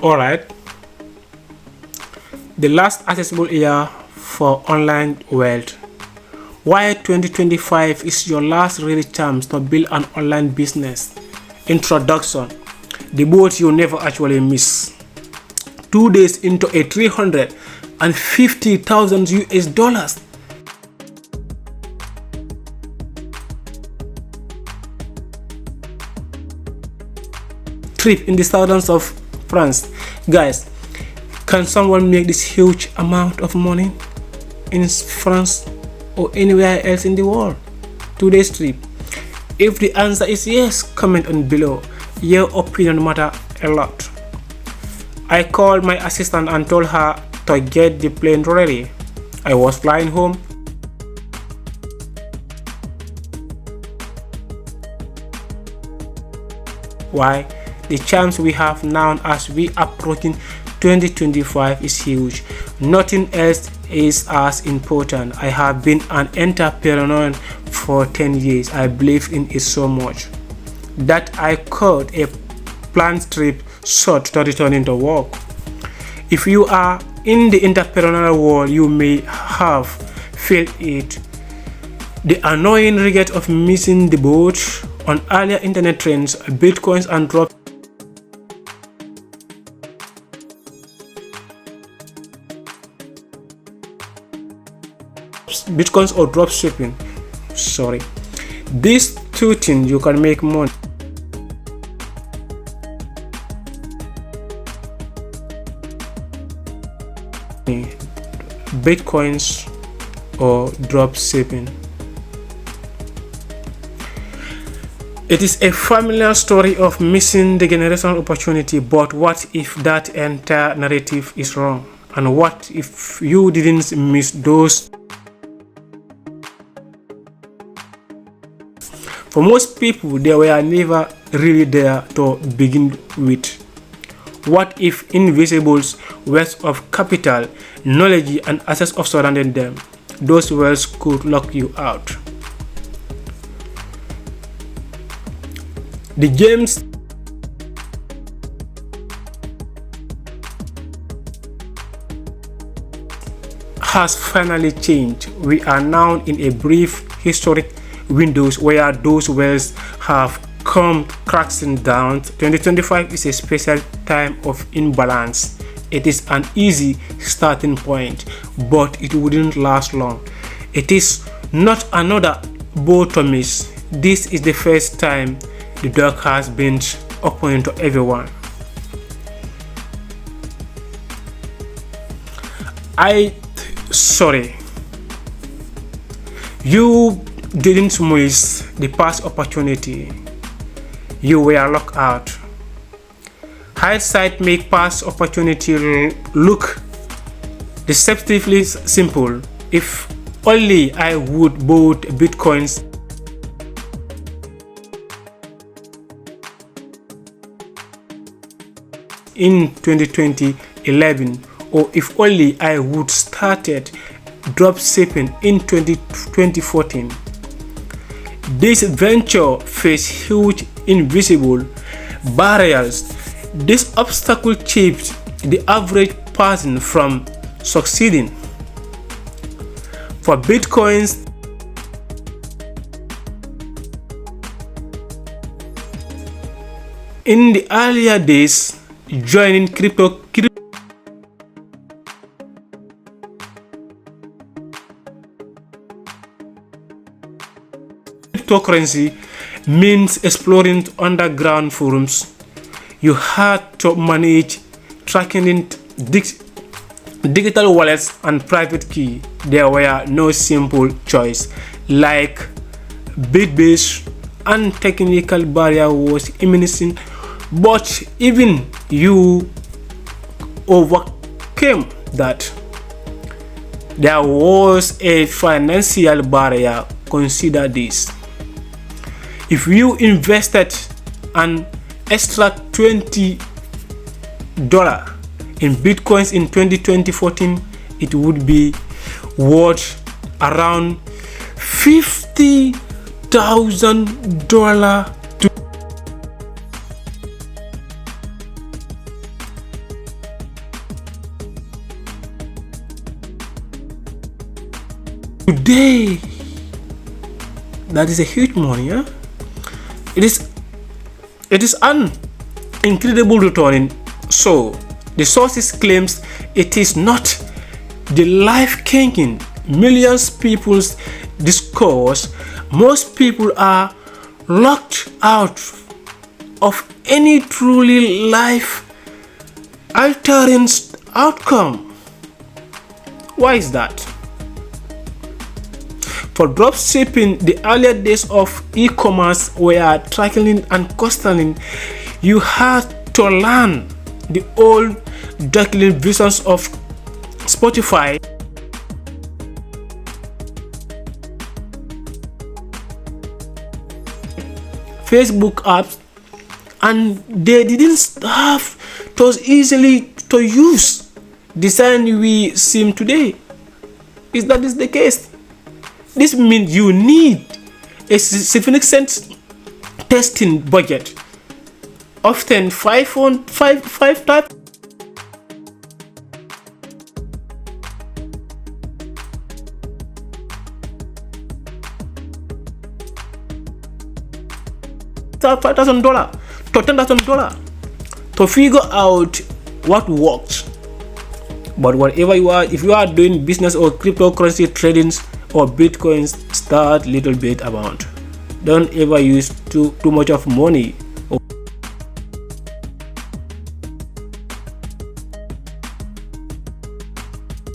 Alright, the last accessible year for online wealth. Why 2025 is your last really chance to build an online business. Introduction. The boat you never actually miss. 2 days into a 350,000 US dollars trip in the thousands of France. Guys, can someone make this huge amount of money in France or anywhere else in the world? 2 days trip. If the answer is yes, comment on below. Your opinion matters a lot. I called my assistant and told her to get the plane ready. I was flying home. Why? The chance we have now as we approaching 2025 is huge. Nothing else is as important. I have been an entrepreneur for 10 years. I believe in it so much that I cut a planned trip short to returning to work. If you are in the entrepreneurial world, you may have felt it. The annoying regret of missing the boat on earlier internet trends, bitcoins and bitcoins or drop shipping. Sorry, these two things you can make money. Bitcoins or drop shipping. It is a familiar story of missing the generational opportunity, but what if that entire narrative is wrong? And what if you didn't miss those? For most people, they were never really there to begin with. What if invisibles, wealth of capital, knowledge and access of surrounding them, those wealths could lock you out? The James has finally changed. We are now in a brief historic windows where those wells have come crashing down. 2025 is a special time of imbalance. It is an easy starting point, but it wouldn't last long. It is not another boat to miss. This is the first time the door has been opened to everyone. Sorry, you didn't miss the past opportunity. You were locked out. Hindsight make past opportunity look deceptively simple. If only I would bought bitcoins in 2011, or if only I would started drop shipping in 2014. This venture faced huge invisible barriers. This obstacle keeps the average person from succeeding. For bitcoins, in the earlier days, joining cryptocurrency means exploring underground forums. You had to manage tracking in digital wallets and private key. There were no simple choice like bit-based and technical barrier was immense, but even you overcame that. There was a financial barrier. Consider this. If you invested an extra $20 in bitcoins in 2014, it would be worth around $50,000 to Today, that is a huge money. Yeah? It is an incredible return. So the sources claims it is not the life-changing millions people's discourse. Most people are locked out of any truly life-altering outcome. Why is that? For dropshipping, the earlier days of e-commerce were tracking and costing. You had to learn the old declining visions of Spotify, Facebook apps, and they didn't have those easily to use design we see today. Is that is the case? This means you need a significant testing budget, often five types. $5,000 to $10,000 to figure out what works. But whatever you are, if you are doing business or cryptocurrency tradings or bitcoins, start little bit amount. Don't ever use too much of money or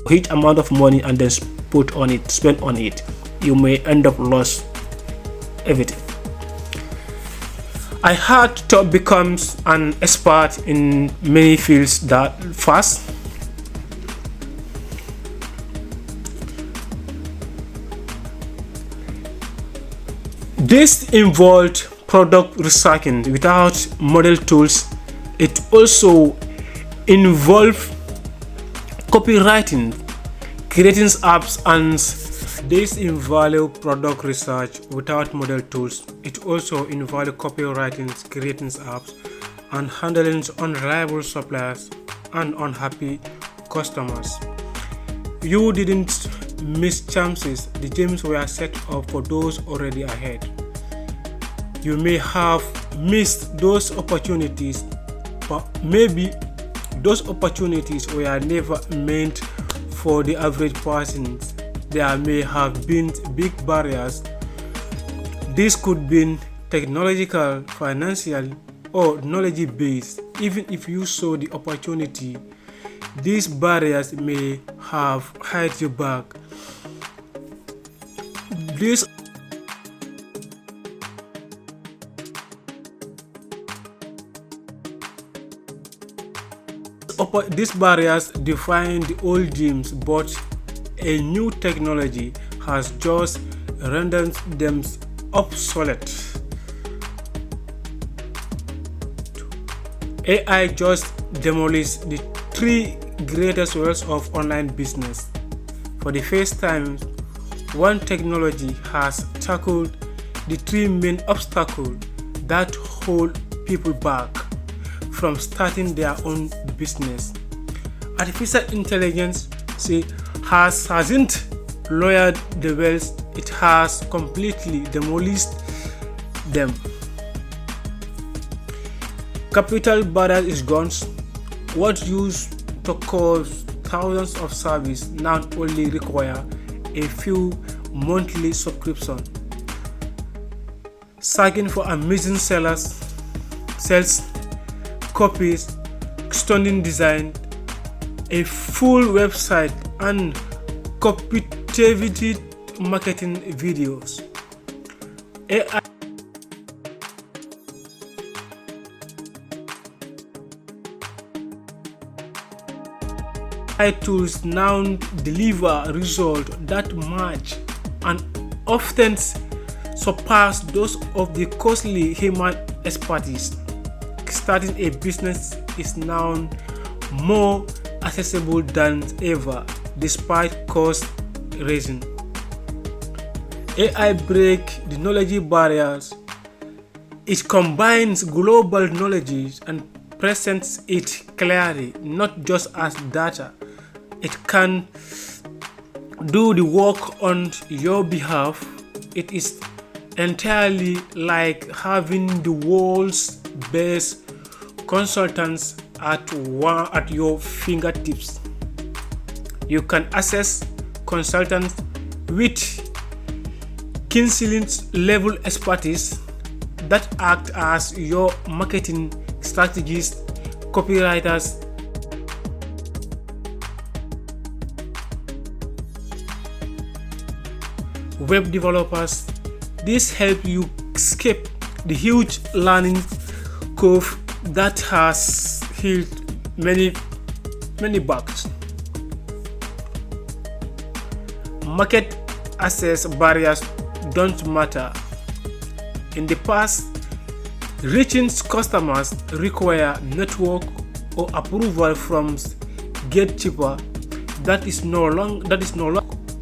huge amount of money and then spend on it. You may end up lost everything. I had to become an expert in many fields that fast. This involved product researching without model tools. It also involved copywriting, creating apps, and this involved product research without model tools. It also involved copywriting, creating apps, and handling unreliable suppliers and unhappy customers. You didn't miss chances. The games were set up for those already ahead. You may have missed those opportunities, but maybe those opportunities were never meant for the average person. There may have been big barriers. This could be technological, financial, or knowledge-based. Even if you saw the opportunity, these barriers may have held you back. These barriers define the old dreams, but a new technology has just rendered them obsolete. AI just demolished the three greatest wells of online business. For the first time, one technology has tackled the three main obstacles that hold people back from starting their own business. Artificial intelligence hasn't lowered the wells, it has completely demolished them. Capital barrier is gone. What used to cost thousands of services now only require a few monthly subscriptions. Searching for amazing sales, copies, stunning design, a full website, and competitive marketing videos. AI tools now deliver results that match and often surpass those of the costly human expertise. Starting a business is now more accessible than ever, despite cost rising. AI breaks the knowledge barriers. It combines global knowledge and presents it clearly, not just as data. It can do the work on your behalf. It is entirely like having the world's best consultants at your fingertips. You can access consultants with Kinselin's level expertise that act as your marketing strategists, copywriters, web developers. This helps you skip the huge learning curve that has held many bugs. Market access barriers don't matter. In the past, reaching customers require network or approval from gatekeeper. That is no longer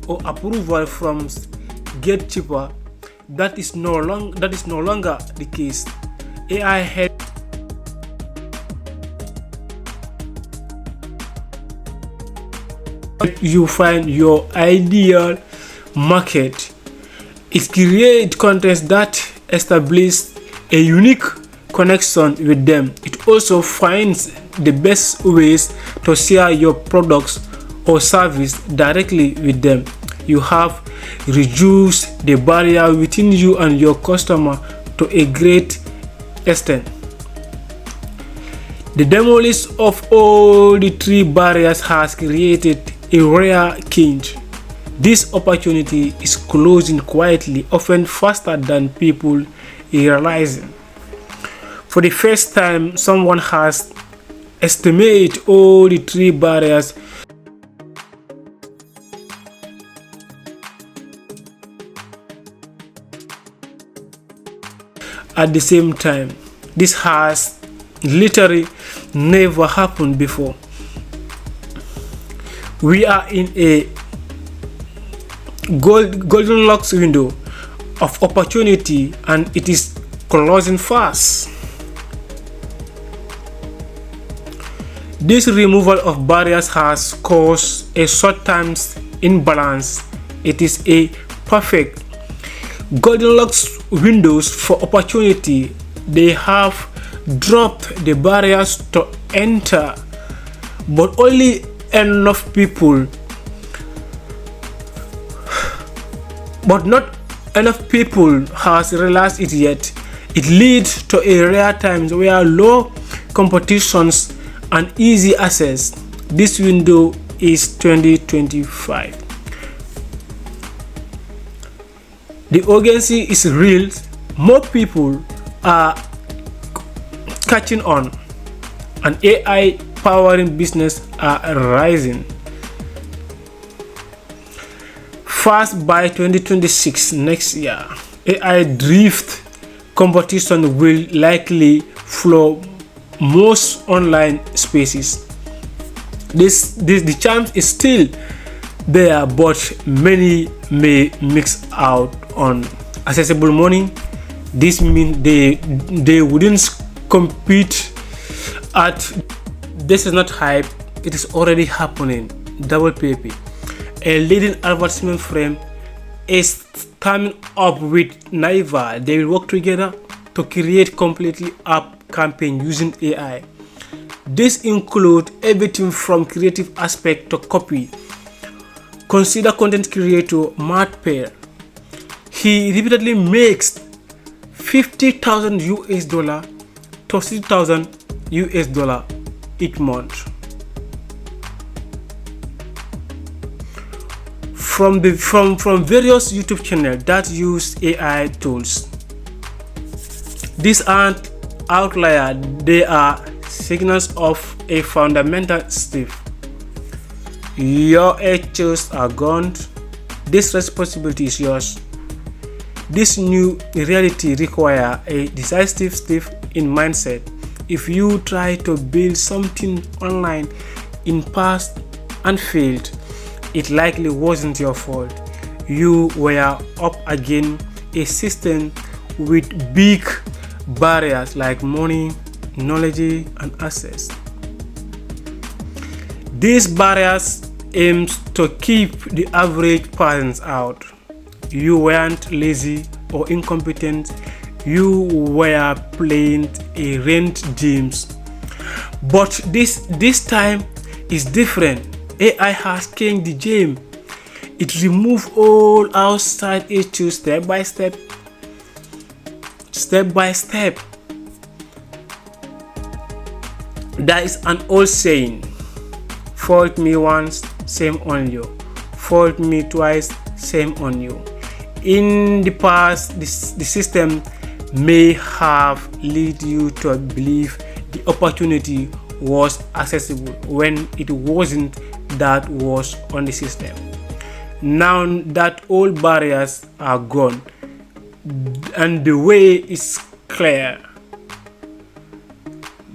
or approval from gatekeeper. That is no longer the case. AI helps you find your ideal market. It creates content that establishes a unique connection with them. It also finds the best ways to share your products or service directly with them. You have reduced the barrier between you and your customer to a great extent. The demolition of all the three barriers has created a rare change. This opportunity is closing quietly, often faster than people realize. For the first time, someone has estimated all the three barriers at the same time. This has literally never happened before. We are in a Goldilocks window of opportunity, and it is closing fast. This removal of barriers has caused a short-term imbalance. It is a perfect Goldilocks windows for opportunity. They have dropped the barriers to enter, but only enough people, but not enough people has realized it yet. It leads to a rare times where low competitions and easy access. This window is 2025. The urgency is real. More people are catching on, and AI powering business are rising fast. By 2026, next year, AI drift competition will likely flow most online spaces. The chance is still there, but many may mix out on accessible money. This means they wouldn't compete at. This is not hype, it is already happening. Double PP, a leading advertisement firm, is coming up with Naiva. They will work together to create completely app campaign using AI. This includes everything from creative aspect to copy. Consider content creator Matt Pear. He repeatedly makes $50,000 to $60,000 each month from various YouTube channels that use AI tools. These aren't outliers, they are signals of a fundamental shift. Your edges are gone. This responsibility is yours. This new reality requires a decisive shift in mindset. If you try to build something online in past and failed, it likely wasn't your fault. You were up against a system with big barriers like money, knowledge, and access. These barriers aims to keep the average persons out. You weren't lazy or incompetent, you were playing a rent games. But this time is different. AI has changed the game. It removes all outside issues step by step. There is an old saying, fault me once, shame on you. Fault me twice, shame on you. In the past, the system may have led you to believe the opportunity was accessible when it wasn't. That was on the system. Now that all barriers are gone and the way is clear,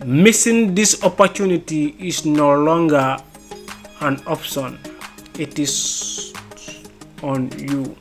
missing this opportunity is no longer an option. It is on you.